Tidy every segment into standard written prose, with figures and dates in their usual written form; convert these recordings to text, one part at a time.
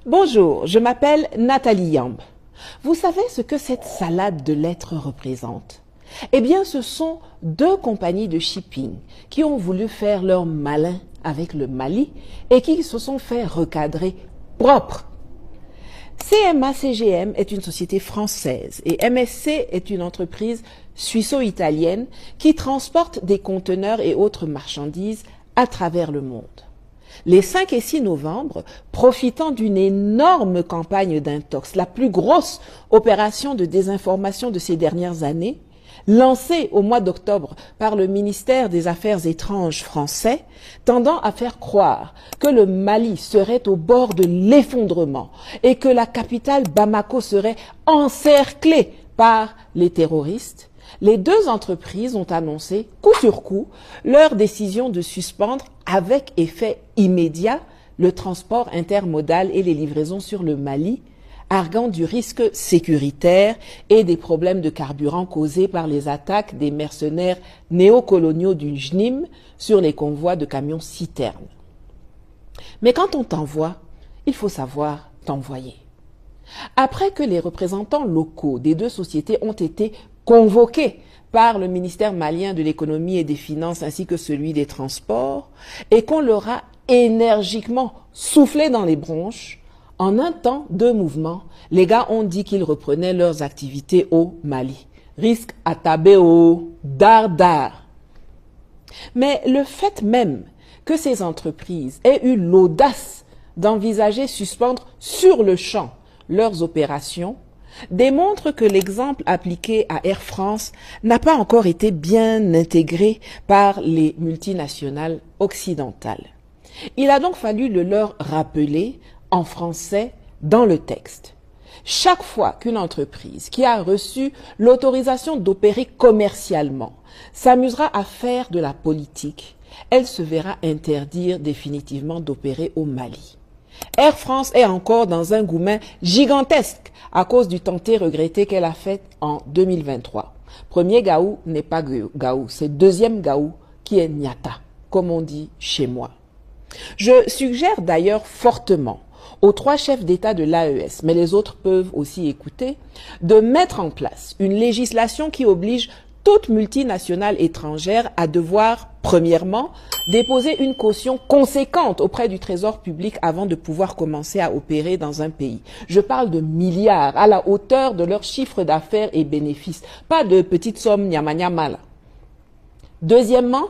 Bonjour, je m'appelle Nathalie Yamb. Vous savez ce que cette salade de lettres représente? Eh bien, ce sont deux compagnies de shipping qui ont voulu faire leur malin avec le Mali et qui se sont fait recadrer propre. CMA-CGM est une société française et MSC est une entreprise suisse-italienne qui transporte des conteneurs et autres marchandises à travers le monde. Les 5 et 6 novembre, profitant d'une énorme campagne d'intox, la plus grosse opération de désinformation de ces dernières années, lancée au mois d'octobre par le ministère des Affaires étrangères français, tendant à faire croire que le Mali serait au bord de l'effondrement et que la capitale Bamako serait encerclée par les terroristes, les deux entreprises ont annoncé, coup sur coup, leur décision de suspendre avec effet immédiat le transport intermodal et les livraisons sur le Mali, arguant du risque sécuritaire et des problèmes de carburant causés par les attaques des mercenaires néocoloniaux du JNIM sur les convois de camions citernes. Mais quand on t'envoie, il faut savoir t'envoyer. Après que les représentants locaux des deux sociétés ont été convoqués par le ministère malien de l'économie et des finances ainsi que celui des transports et qu'on leur a énergiquement soufflé dans les bronches, en un temps de mouvement, les gars ont dit qu'ils reprenaient leurs activités au Mali. Risque à tabéo, dardar. Mais le fait même que ces entreprises aient eu l'audace d'envisager suspendre sur le champ leurs opérations démontre que l'exemple appliqué à Air France n'a pas encore été bien intégré par les multinationales occidentales. Il a donc fallu le leur rappeler en français dans le texte. Chaque fois qu'une entreprise qui a reçu l'autorisation d'opérer commercialement s'amusera à faire de la politique, elle se verra interdire définitivement d'opérer au Mali. Air France est encore dans un goumin gigantesque à cause du tenté regretté qu'elle a fait en 2023. Premier gaou n'est pas gaou, c'est deuxième gaou qui est Nyata, comme on dit chez moi. Je suggère d'ailleurs fortement aux 3 chefs d'État de l'AES, mais les autres peuvent aussi écouter, de mettre en place une législation qui oblige toute multinationale étrangère à devoir, premièrement, déposer une caution conséquente auprès du Trésor public avant de pouvoir commencer à opérer dans un pays. Je parle de milliards à la hauteur de leur chiffre d'affaires et bénéfices, pas de petites sommes nyama. Deuxièmement,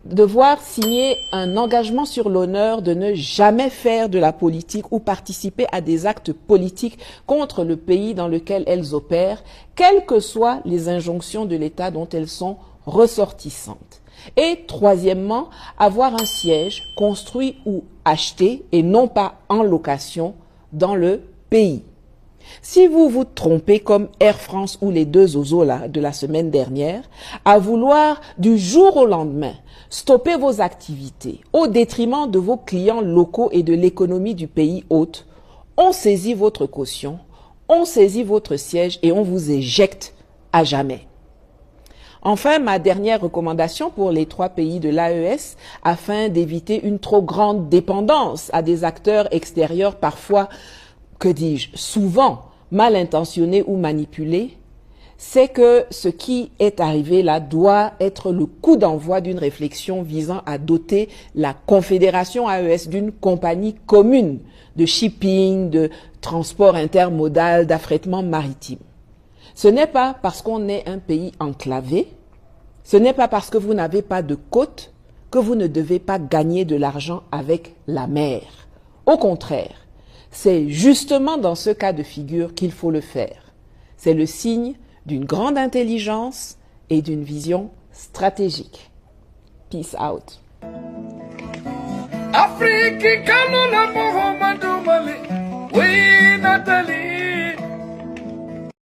devoir signer un engagement sur l'honneur de ne jamais faire de la politique ou participer à des actes politiques contre le pays dans lequel elles opèrent, quelles que soient les injonctions de l'État dont elles sont ressortissantes. Et troisièmement, avoir un siège construit ou acheté et non pas en location dans le pays. Si vous vous trompez comme Air France ou les deux Ozo là, de la semaine dernière, à vouloir du jour au lendemain stopper vos activités au détriment de vos clients locaux et de l'économie du pays hôte, on saisit votre caution, on saisit votre siège et on vous éjecte à jamais. Enfin, ma dernière recommandation pour les 3 pays de l'AES, afin d'éviter une trop grande dépendance à des acteurs extérieurs parfois, que dis-je, souvent mal intentionnés ou manipulés, c'est que ce qui est arrivé là doit être le coup d'envoi d'une réflexion visant à doter la Confédération AES d'une compagnie commune de shipping, de transport intermodal, d'affrètement maritime. Ce n'est pas parce qu'on est un pays enclavé, ce n'est pas parce que vous n'avez pas de côte que vous ne devez pas gagner de l'argent avec la mer. Au contraire, c'est justement dans ce cas de figure qu'il faut le faire. C'est le signe d'une grande intelligence et d'une vision stratégique. Peace out. Afrique,